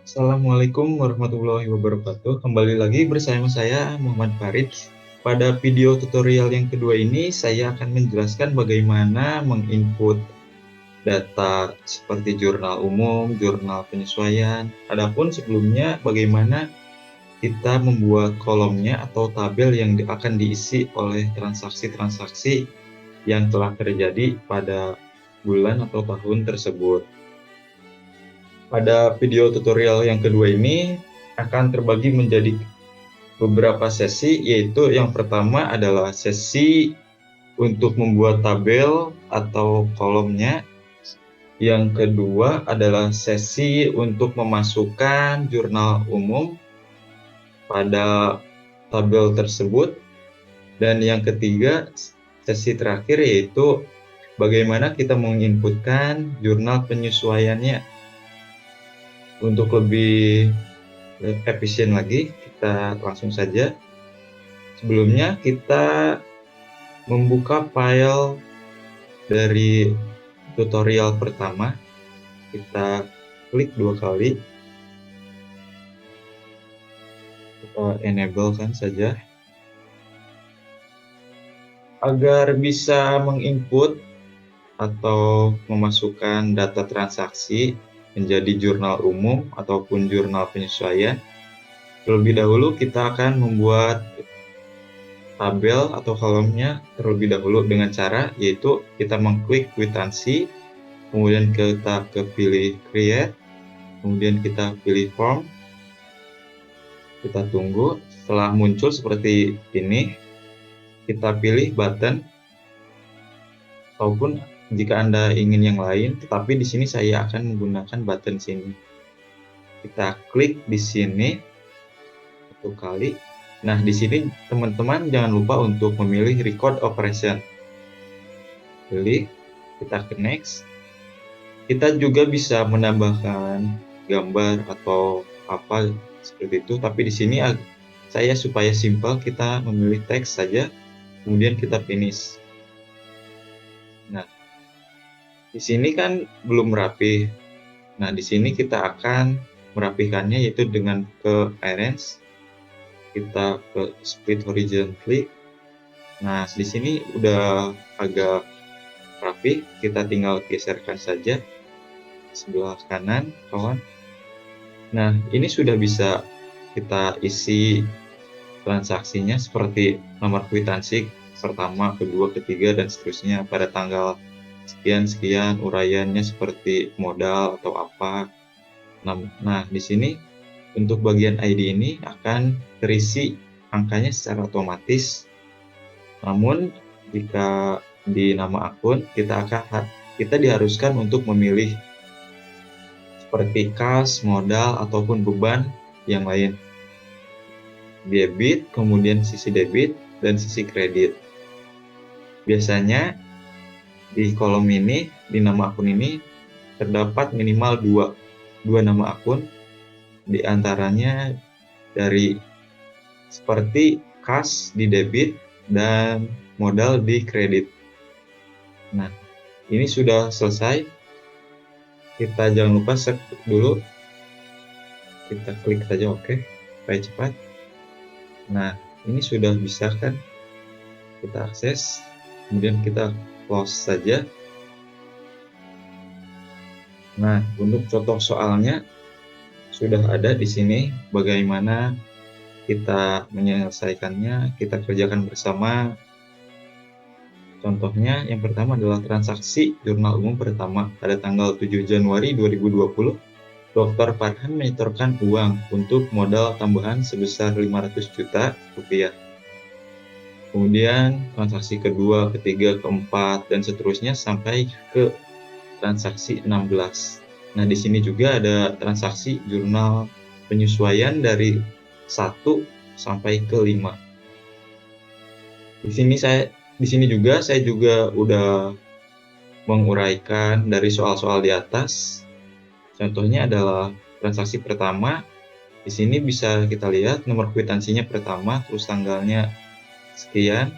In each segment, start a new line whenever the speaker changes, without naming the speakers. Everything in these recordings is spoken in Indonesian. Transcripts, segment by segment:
Assalamualaikum warahmatullahi wabarakatuh. Kembali lagi bersama saya Muhammad Farid. Pada video tutorial yang kedua ini, saya akan menjelaskan bagaimana menginput data seperti jurnal umum, jurnal penyesuaian. Adapun sebelumnya, bagaimana kita membuat kolomnya atau tabel yang akan diisi oleh transaksi-transaksi yang telah terjadi pada bulan atau tahun tersebut. Pada video tutorial yang kedua ini akan terbagi menjadi beberapa sesi, yaitu yang pertama adalah sesi untuk membuat tabel atau kolomnya. Yang kedua adalah sesi untuk memasukkan jurnal umum pada tabel tersebut. Dan yang ketiga, sesi terakhir yaitu bagaimana kita menginputkan jurnal penyesuaiannya. Untuk lebih efisien lagi, kita langsung saja. Sebelumnya kita membuka file dari tutorial pertama. Kita klik 2 kali. Kita enable kan saja. Agar bisa menginput atau memasukkan data transaksi menjadi jurnal umum ataupun jurnal penyesuaian, terlebih dahulu kita akan membuat tabel atau kolomnya terlebih dahulu dengan cara yaitu kita mengklik kwitansi, kemudian kita pilih create, kemudian kita pilih form, kita tunggu. Setelah muncul seperti ini, kita pilih button, ataupun jika Anda ingin yang lain, tetapi di sini saya akan menggunakan button sini. Kita klik di sini 1 kali. Nah, di sini teman-teman jangan lupa untuk memilih record operation. Pilih, kita ke next. Kita juga bisa menambahkan gambar atau apa seperti itu, tapi di sini saya supaya simple kita memilih teks saja, kemudian kita finish. Nah, di sini kan belum rapi. Nah, di sini kita akan merapikannya yaitu dengan ke arrange, kita ke split horizontally. Nah, di sini udah agak rapi, kita tinggal geserkan saja sebelah kanan, kawan. Nah, ini sudah bisa kita isi transaksinya seperti nomor kwitansi pertama, kedua, ketiga, dan seterusnya pada tanggal sekian-sekian, uraiannya seperti modal atau apa. Nah, di sini untuk bagian ID ini akan terisi angkanya secara otomatis. Namun, jika di nama akun kita diharuskan untuk memilih seperti kas, modal, ataupun beban yang lain. Debit, kemudian sisi debit, dan sisi kredit. Biasanya di kolom ini, di nama akun ini, terdapat minimal dua nama akun, di antaranya dari seperti kas di debit dan modal di kredit. Nah, ini sudah selesai. Kita jangan lupa save dulu. Kita klik saja OK supaya cepat. Nah, ini sudah bisa kan kita akses, kemudian kita close saja. Nah, untuk contoh soalnya sudah ada di sini bagaimana kita menyelesaikannya, kita kerjakan bersama. Contohnya yang pertama adalah transaksi jurnal umum pertama pada tanggal 7 Januari 2020. Dr. Farhan menyetorkan uang untuk modal tambahan sebesar 500 juta rupiah. Kemudian transaksi kedua, ketiga, keempat, dan seterusnya sampai ke transaksi 16. Nah, di sini juga ada transaksi jurnal penyesuaian dari 1 sampai ke 5. Di sini juga saya udah menguraikan dari soal-soal di atas. Contohnya adalah transaksi pertama. Di sini bisa kita lihat nomor kwitansinya pertama, terus tanggalnya sekian.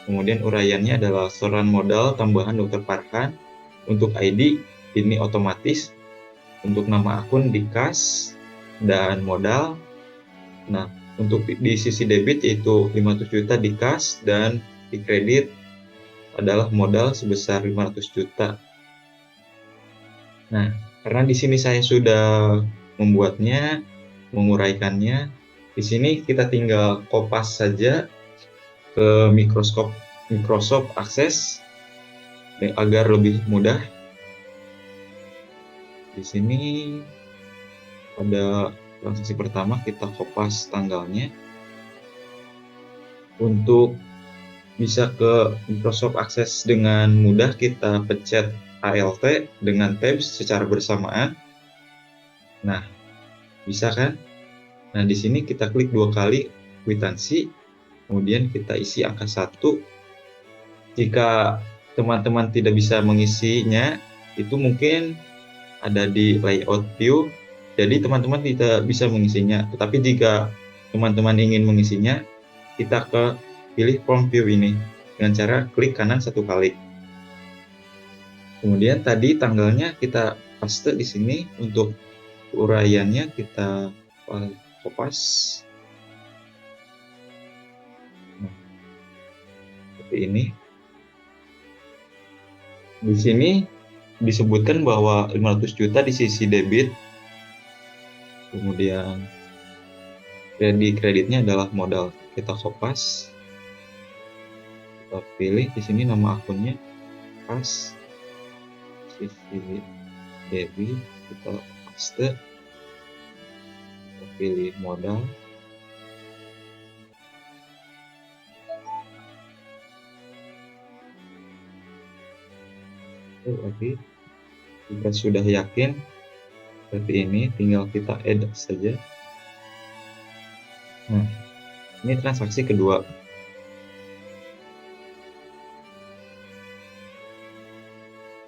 Kemudian uraiannya adalah setoran modal tambahan Dr. Farhan. Untuk ID ini otomatis. Untuk nama akun di kas. dan modal. Nah, untuk di sisi debit yaitu 500 juta di kas, dan di kredit adalah modal sebesar 500 juta. Nah, karena di sini saya sudah membuatnya, menguraikannya, di sini kita tinggal kopas saja ke Microsoft Access agar lebih mudah. Di sini pada transaksi pertama kita kopas tanggalnya. Untuk bisa ke Microsoft Access dengan mudah, kita pencet Alt dengan tabs secara bersamaan. Nah, bisa kan? Nah, di sini kita klik 2 kali kwitansi, kemudian kita isi angka 1. Jika teman-teman tidak bisa mengisinya, itu mungkin ada di layout view, jadi teman-teman tidak bisa mengisinya. Tetapi jika teman-teman ingin mengisinya, kita pilih form view ini dengan cara klik kanan 1 kali. Kemudian tadi tanggalnya kita paste di sini. Untuk uraiannya kita kopas. Nah, seperti ini. Di sini disebutkan bahwa 500 juta di sisi debit, kemudian kreditnya adalah modal. Kita kopas, kita pilih di sini nama akunnya, pas sisi debit, kita paste, kita pilih modal, lagi. Jika sudah yakin seperti ini, tinggal kita add saja. Nah, ini transaksi kedua.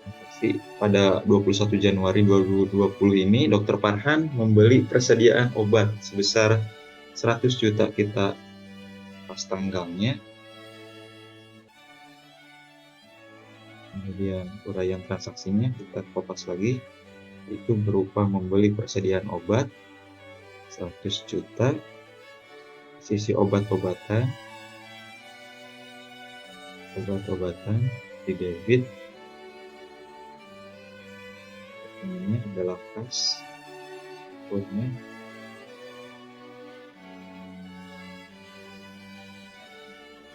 Transaksi pada 21 Januari 2020 ini, Dr. Farhan membeli persediaan obat sebesar 100 juta. Kita pas tanggalnya, kemudian uraian transaksinya kita kopas lagi, itu berupa membeli persediaan obat 100 juta, sisi obat-obatan di debit, ini adalah kas, kodenya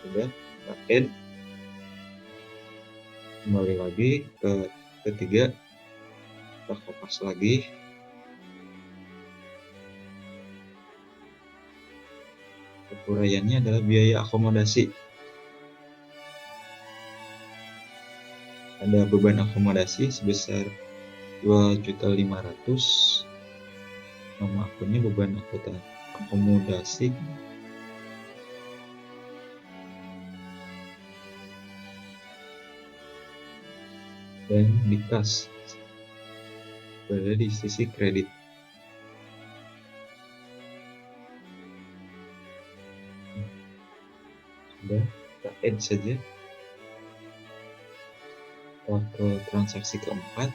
sudah kita add. Kembali lagi ke ketiga, kita kopas lagi. Uraiannya adalah biaya akomodasi. Ada beban akomodasi sebesar 2.500.000. Nama akunnya beban akomodasi. Dan di kas berada di sisi kredit. Sudah, kita add saja. Ke transaksi keempat,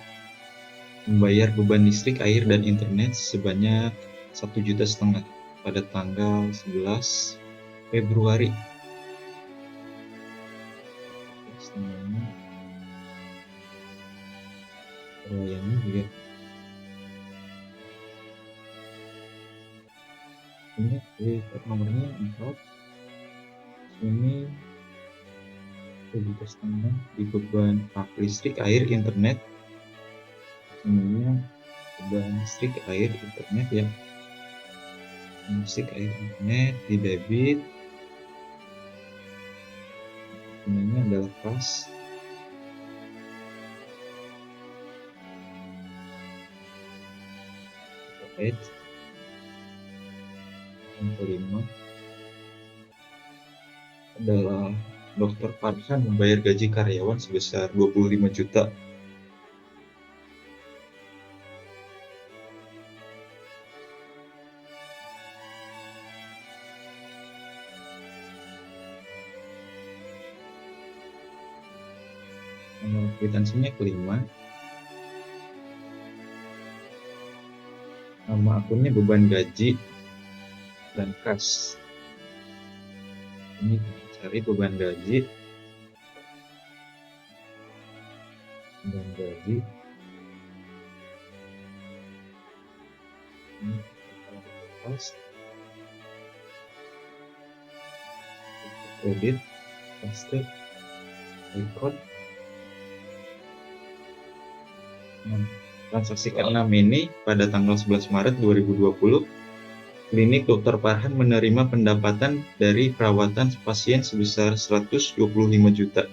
membayar beban listrik, air, dan internet sebanyak 1,5 juta pada tanggal 11 Februari. Uraiannya juga ini, nomornya 4. Ini 1,5 juta di beban listrik, air, internet. Sebenarnya beban listrik, air, internet ya. Listrik, air, internet di debit. Ini adalah kas. Add. Yang kelima adalah Dr. Farhan membayar gaji karyawan sebesar 25 juta. Nomor kwitansinya kelima. Nama akunnya beban gaji dan kas. Ini kita cari beban gaji dan gaji. Ini kita kas, kredit, paste, record. Transaksi ke-6 ini pada tanggal 11 Maret 2020, klinik Dr. Farhan menerima pendapatan dari perawatan pasien sebesar 125 juta.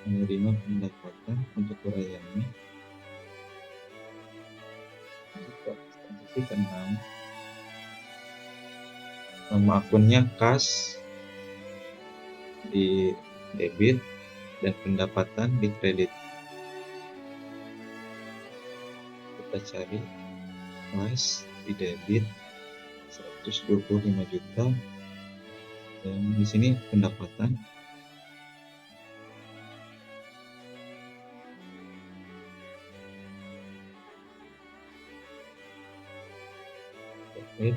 Menerima pendapatan untuk urayannya. Transaksi ke-6. Nama akunnya kas di debit dan pendapatan di kredit. Kita cari kas di debit 125 juta dan di sini pendapatan. Oke.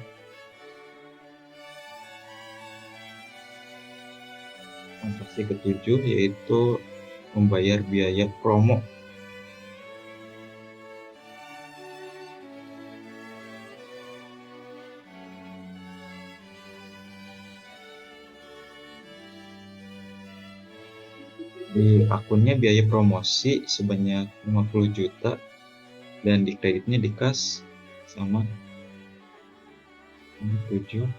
Transaksi ke-7 yaitu membayar biaya promo. Di akunnya biaya promosi sebanyak 50 juta dan di kreditnya di kas sama 7.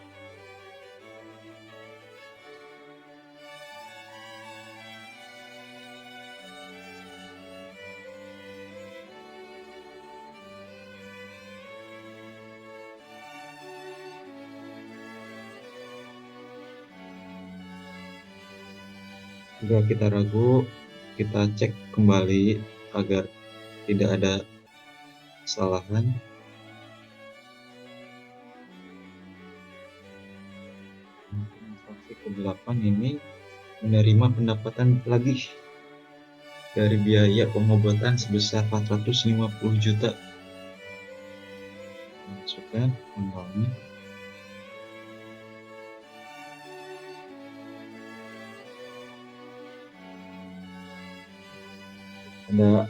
Jika kita ragu, kita cek kembali agar tidak ada kesalahan. Transaksi ke-8 ini menerima pendapatan lagi dari biaya pengobatan sebesar 450 juta. Masukkan tanggalnya. Ada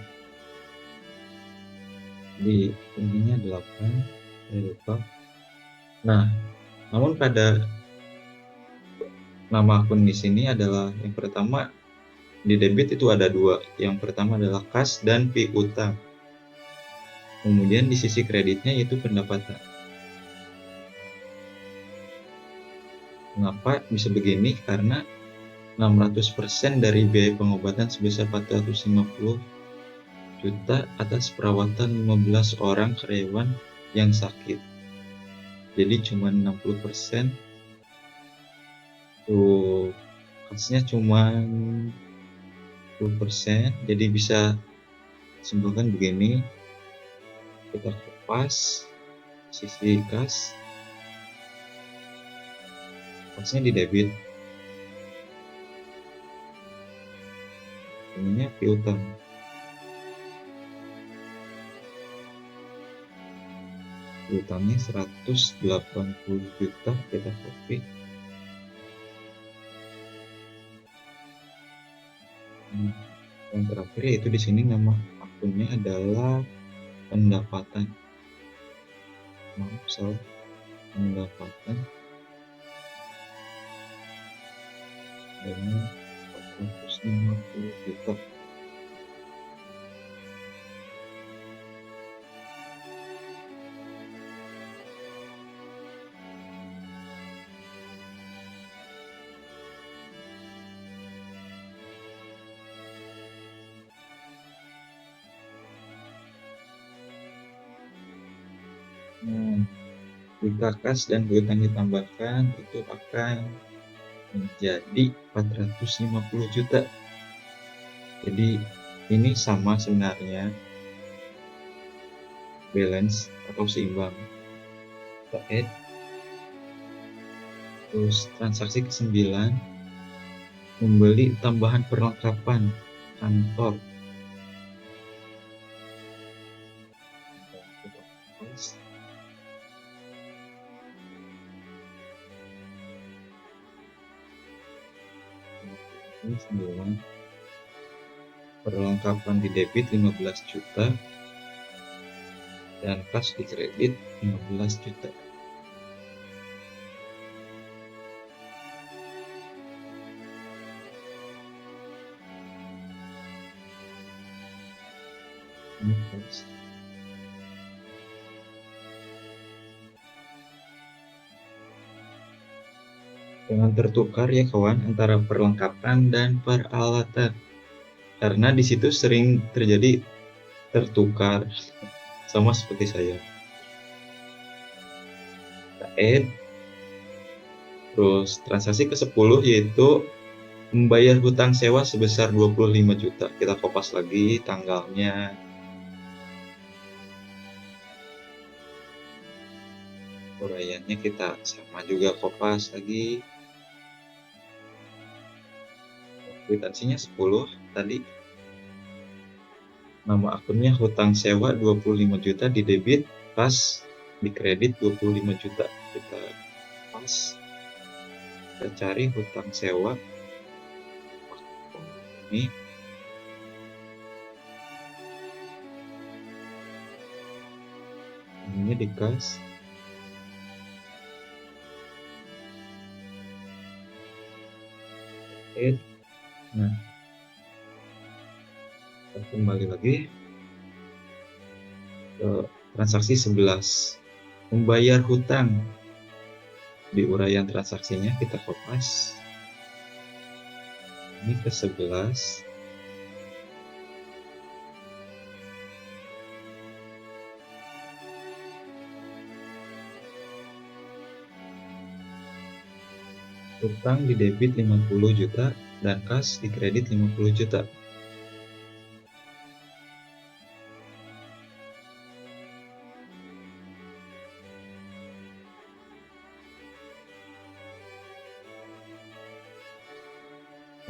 di ininya 8, saya lupa. Nah, namun pada nama akun di sini adalah yang pertama di debit itu ada 2. Yang pertama adalah kas dan piutang. Kemudian di sisi kreditnya yaitu pendapatan. Kenapa bisa begini? Karena 600% dari biaya pengobatan sebesar 450 juta atas perawatan 15 orang karyawan yang sakit. Jadi cuma 60%. Tuh, kasnya cuma 10%. Jadi bisa simpulkan begini. Kita kupas sisi kas. Kasnya di debit. Ininya piutang. Piutangnya 180 juta, kita copy. Yang terakhir yaitu di sini nama akunnya adalah pendapatan. Maaf, salah. Pendapatan dengan 450 juta. Jika kas dan piutang ditambahkan itu akan menjadi 450 juta. Jadi ini sama sebenarnya, balance atau seimbang. Kita add. Terus transaksi ke-9 membeli tambahan perlengkapan kantor. Ini 9. Perlengkapan di debit 15 juta dan kas di kredit 15 juta. Ini kas. Jangan tertukar ya kawan antara perlengkapan dan peralatan, karena di situ sering terjadi tertukar, sama seperti saya. Add. Terus transaksi ke-10 yaitu membayar hutang sewa sebesar 25 juta. Kita kopas lagi tanggalnya. Uraiannya kita sama juga kopas lagi. Kwitansinya 10 tadi. Nama akunnya hutang sewa 25 juta di debit, pas di kredit 25 juta. Kita pas. Kita cari hutang sewa. Ini di kas. Nah, kita kembali lagi ke transaksi 11, membayar hutang. Di uraian transaksinya kita kopas ini ke 11. Hutang di debit 50 juta dan kas di kredit 50 juta.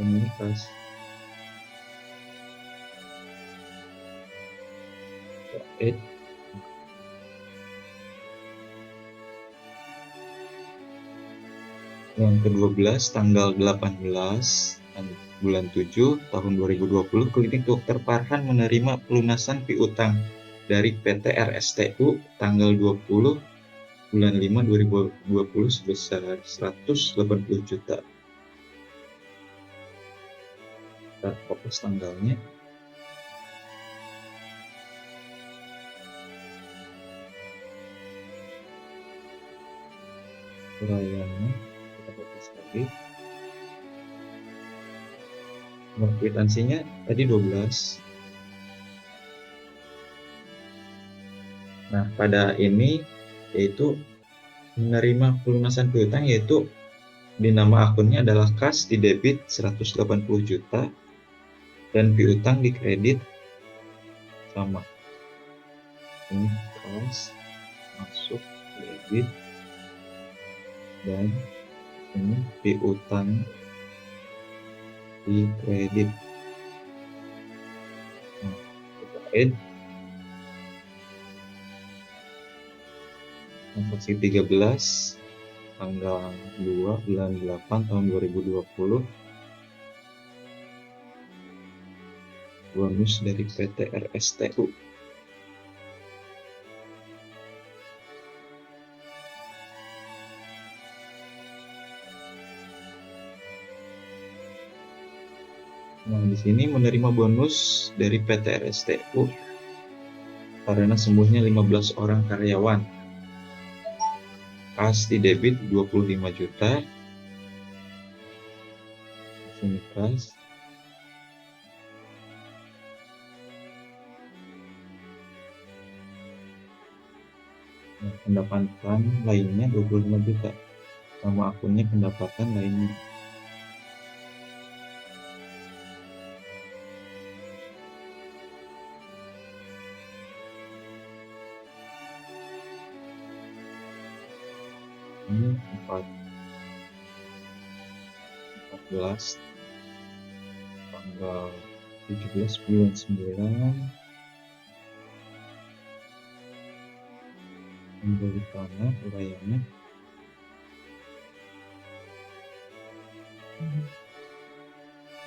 Ini kas. Yang ke-12 tanggal 18 bulan 7 tahun 2020, Klinik Dr. Farhan menerima pelunasan piutang dari PT RSTU tanggal 20 bulan 5 2020 sebesar 180 juta. Kita fokus tanggalnya. Uraiannya kita fokus lagi. Kwitansinya tadi 12. Nah, pada ini yaitu menerima pelunasan piutang, yaitu di nama akunnya adalah kas di debit 180 juta dan piutang di kredit sama. Ini kas masuk debit dan ini piutang di kredit. Nah, kita add transaksi 13 tanggal 2 bulan 8 tahun 2020, bonus dari PT RSTU. Nah, di sini menerima bonus dari PT RSTU karena sembuhnya 15 orang karyawan. Kas di debit 25 juta. Di sini kas. Nah, pendapatan lainnya 25 juta. Nama akunnya pendapatan lainnya. Ini 14. tanggal 17 bulan 9 membeli tanah uraiannya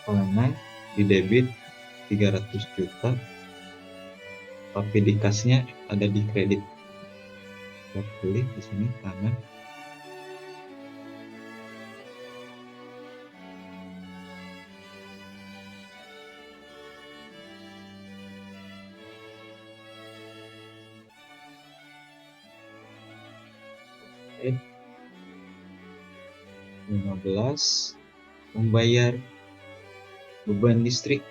tanah di debit 300 juta tapi di kasnya ada di kredit. Kita pilih di sini tanah kredit 15 membayar beban listrik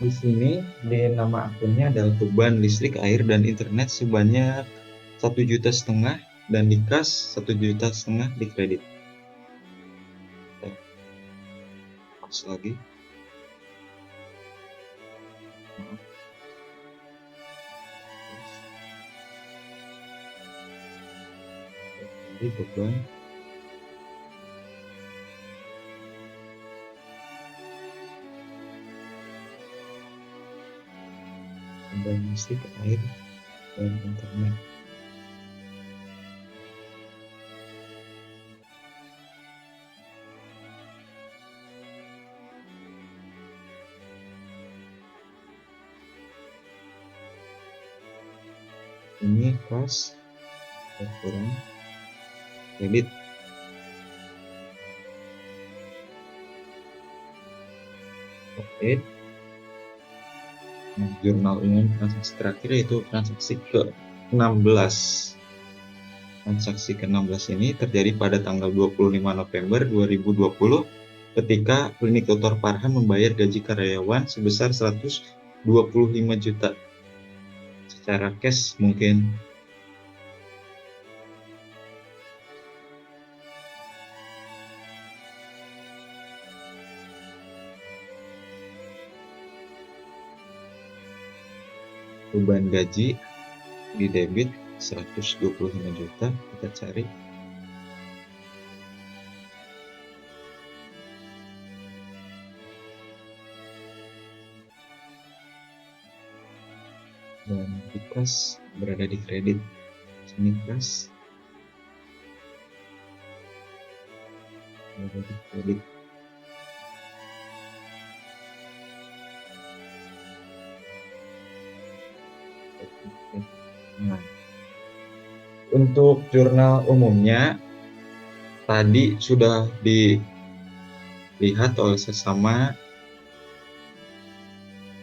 di sini. Di nama akunnya adalah beban listrik, air, dan internet sebanyak 1,5 juta dan di kas 1,5 juta di kredit. Pas lagi. Maaf. Jadi beban listrik, air, dan internet. Ini kas kurang kredit. Oke. Nah, jurnal umum transaksi terakhir yaitu transaksi ke-16. Transaksi ke-16 ini terjadi pada tanggal 25 November 2020 ketika Klinik Dr. Farhan membayar gaji karyawan sebesar 125 juta secara cash mungkin. Beban gaji di debit 125 juta, kita cari. Dan di kas berada di kredit. Sini kas berada di kredit. Nah, untuk jurnal umumnya tadi sudah dilihat oleh sesama,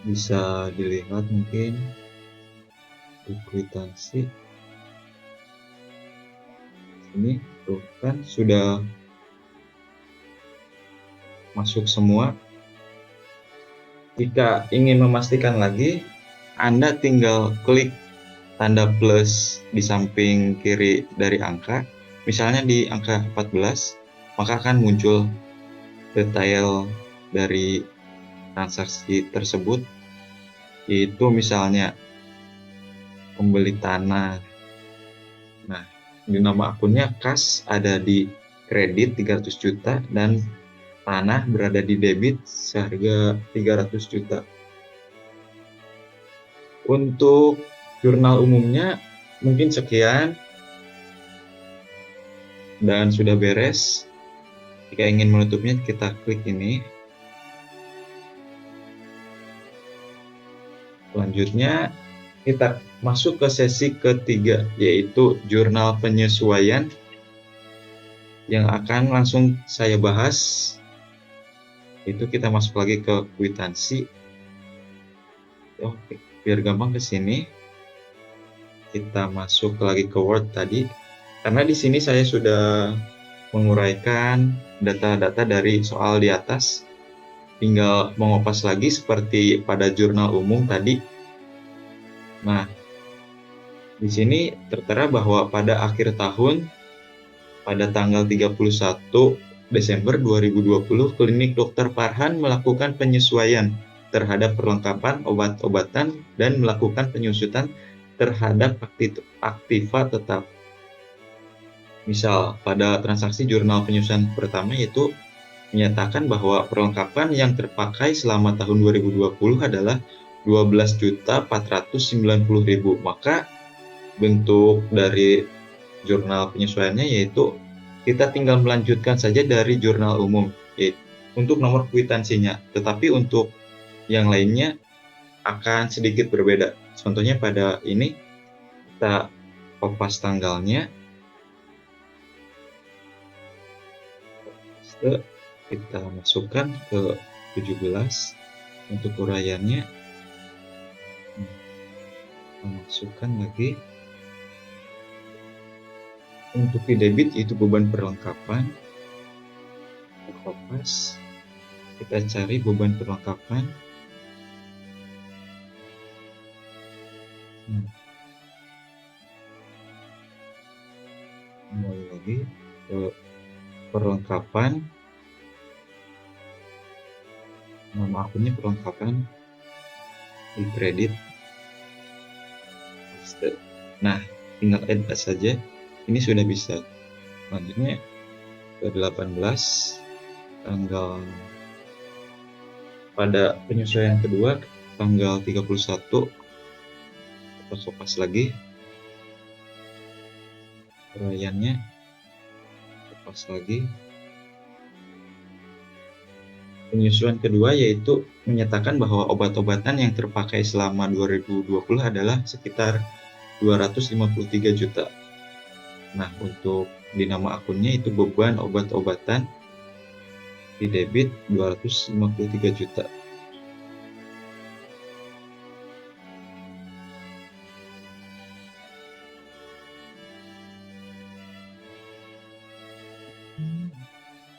bisa dilihat mungkin di kwitansi ini tuh kan sudah masuk semua. Jika ingin memastikan lagi, Anda tinggal klik tanda plus di samping kiri dari angka, misalnya di angka 14, maka akan muncul detail dari transaksi tersebut, yaitu misalnya pembeli tanah. Nah, di nama akunnya kas ada di kredit 300 juta dan tanah berada di debit seharga 300 juta. Untuk jurnal umumnya mungkin sekian dan sudah beres. Jika ingin menutupnya, kita klik ini. Selanjutnya kita masuk ke sesi ketiga, yaitu jurnal penyesuaian yang akan langsung saya bahas. Itu kita masuk lagi ke kwitansi. Oke, biar gampang ke sini. Kita masuk lagi ke Word tadi. Karena di sini saya sudah menguraikan data-data dari soal di atas. Tinggal mengopas lagi seperti pada jurnal umum tadi. Nah, di sini tertera bahwa pada akhir tahun, pada tanggal 31 Desember 2020, Klinik Dr. Farhan melakukan penyesuaian terhadap perlengkapan obat-obatan dan melakukan penyusutan terhadap aktiva tetap. Misal, pada transaksi jurnal penyusutan pertama yaitu menyatakan bahwa perlengkapan yang terpakai selama tahun 2020 adalah 12.490.000. Maka bentuk dari jurnal penyesuaiannya yaitu kita tinggal melanjutkan saja dari jurnal umum untuk nomor kwitansinya, tetapi untuk yang lainnya akan sedikit berbeda. Contohnya pada ini kita kopas tanggalnya, kita masukkan ke 17 untuk uraiannya, kita masukkan lagi untuk di debit yaitu beban perlengkapan, kita kopas, kita cari beban perlengkapan. Kembali lagi ke perlengkapan, nama akunnya perlengkapan, di kredit. Nah, tinggal add saja, ini sudah bisa. Selanjutnya ke 18 tanggal pada penyesuaian kedua tanggal 31, kita kopas lagi uraiannya, kopas lagi. Penyesuaian kedua yaitu menyatakan bahwa obat-obatan yang terpakai selama 2020 adalah sekitar 253 juta. Nah, untuk di nama akunnya itu beban obat-obatan di debit 253 juta.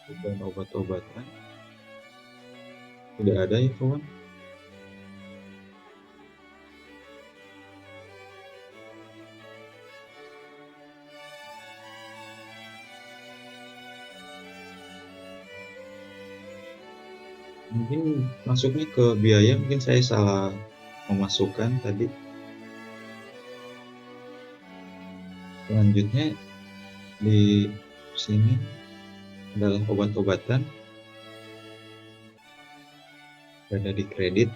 Beban obat-obatan tidak ada ya kawan. Mungkin masuknya ke biaya, mungkin saya salah memasukkan tadi. Selanjutnya di sini adalah obat-obatan ada di kredit.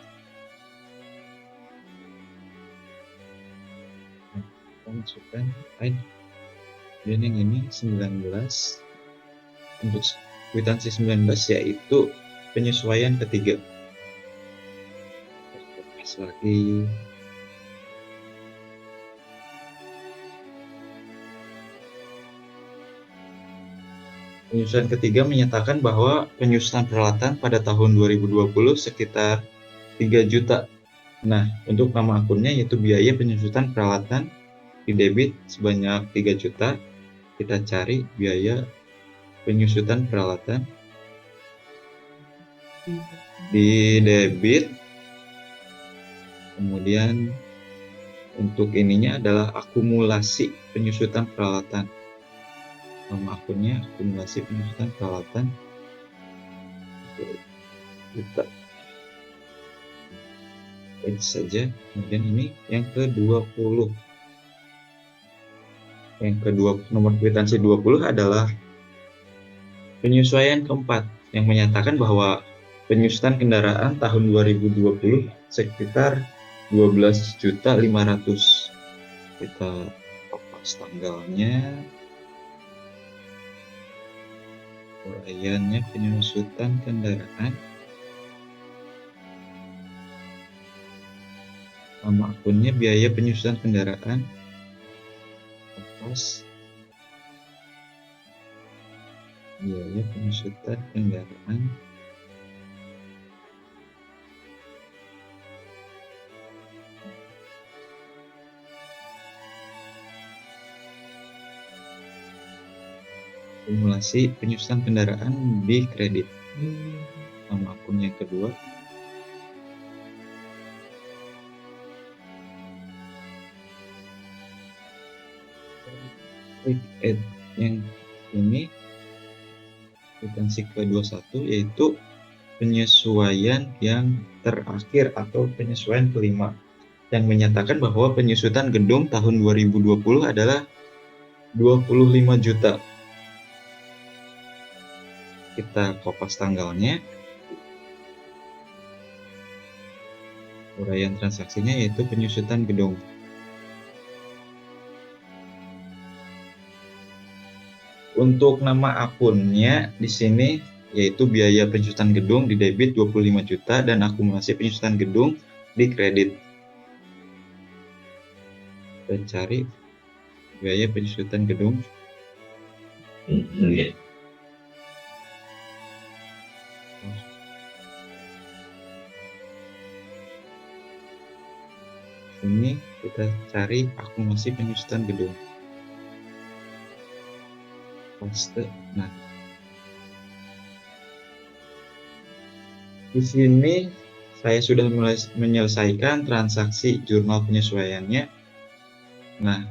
Kita masukkan add, dan yang ini 19 untuk kwitansi 19 yaitu penyesuaian ketiga. Kopas lagi. Penyesuaian ketiga menyatakan bahwa penyusutan peralatan pada tahun 2020 sekitar 3 juta. Nah, untuk nama akunnya yaitu biaya penyusutan peralatan di debit sebanyak 3 juta. Kita cari biaya penyusutan peralatan di debit. Kemudian untuk ininya adalah akumulasi penyusutan peralatan. Nama akunnya akumulasi penyusutan peralatan juta. Ini saja. Kemudian ini yang ke-20. Yang kedua, nomor kwitansi 20 adalah penyesuaian keempat yang menyatakan bahwa penyusutan kendaraan tahun 2020 sekitar 12.500.000. Kita kopas tanggalnya, uraiannya penyusutan kendaraan, nama akunnya biaya penyusutan kendaraan, kopas biaya penyusutan kendaraan, akumulasi penyusutan kendaraan di kredit. Nama akun yang kedua, klik add yang ini, kwitansi ke-21 yaitu penyesuaian yang terakhir atau penyesuaian kelima yang menyatakan bahwa penyusutan gedung tahun 2020 adalah 25 juta. Kita kopas tanggalnya. Uraian transaksinya yaitu penyusutan gedung. Untuk nama akunnya di sini yaitu biaya penyusutan gedung di debit 25 juta dan akumulasi penyusutan gedung di kredit. Kita cari biaya penyusutan gedung. Ini kita cari akumulasi penyusutan gedung. Paste. Nah, di sini saya sudah mulai menyelesaikan transaksi jurnal penyesuaiannya. Nah,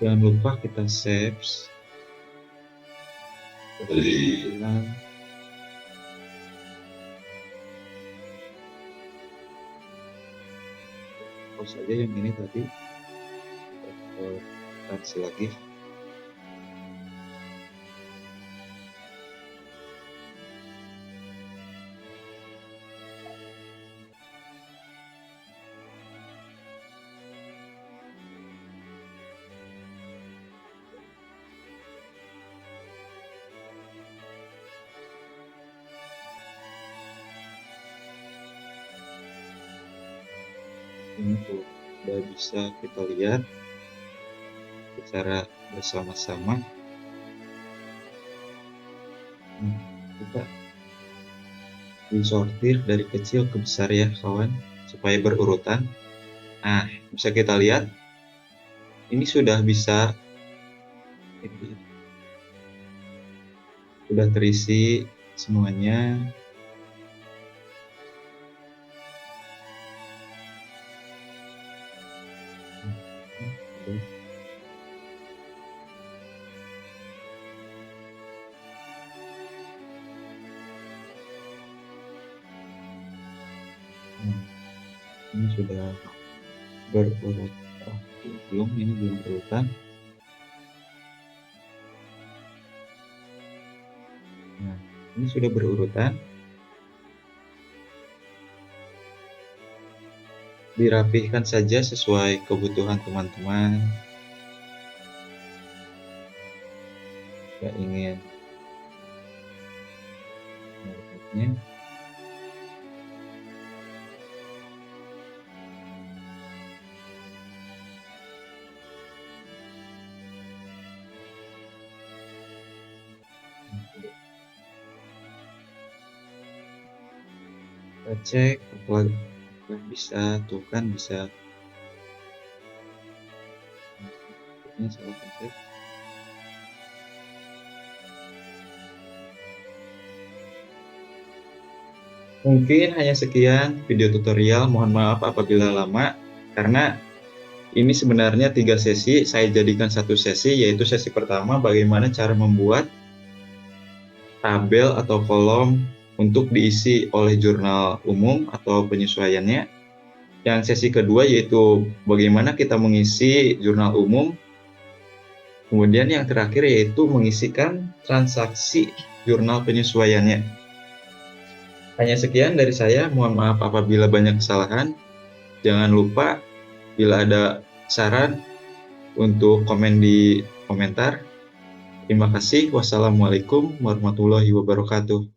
jangan lupa kita save. Hapus saja yang ini tadi. Kasih lagi. Ini tuh udah bisa kita lihat secara bersama-sama. Kita disortir dari kecil ke besar ya kawan, supaya berurutan. Nah, bisa kita lihat ini sudah bisa, sudah terisi semuanya. Ini sudah berurutan. Belum, ini belum berurutan. Nah, ini sudah berurutan. Dirapihkan saja sesuai kebutuhan teman-teman. Jika ingin melihatnya, kita cek apakah bisa, tuh kan bisa. Ini salah pencet. Mungkin hanya sekian video tutorial, mohon maaf apabila lama, karena ini sebenarnya 3 sesi, saya jadikan satu sesi, yaitu sesi pertama bagaimana cara membuat tabel atau kolom untuk diisi oleh jurnal umum atau penyesuaiannya. Yang sesi kedua yaitu bagaimana kita mengisi jurnal umum. Kemudian yang terakhir yaitu mengisikan transaksi jurnal penyesuaiannya. Hanya sekian dari saya, mohon maaf apabila banyak kesalahan. Jangan lupa bila ada saran untuk komen di komentar. Terima kasih. Wassalamualaikum warahmatullahi wabarakatuh.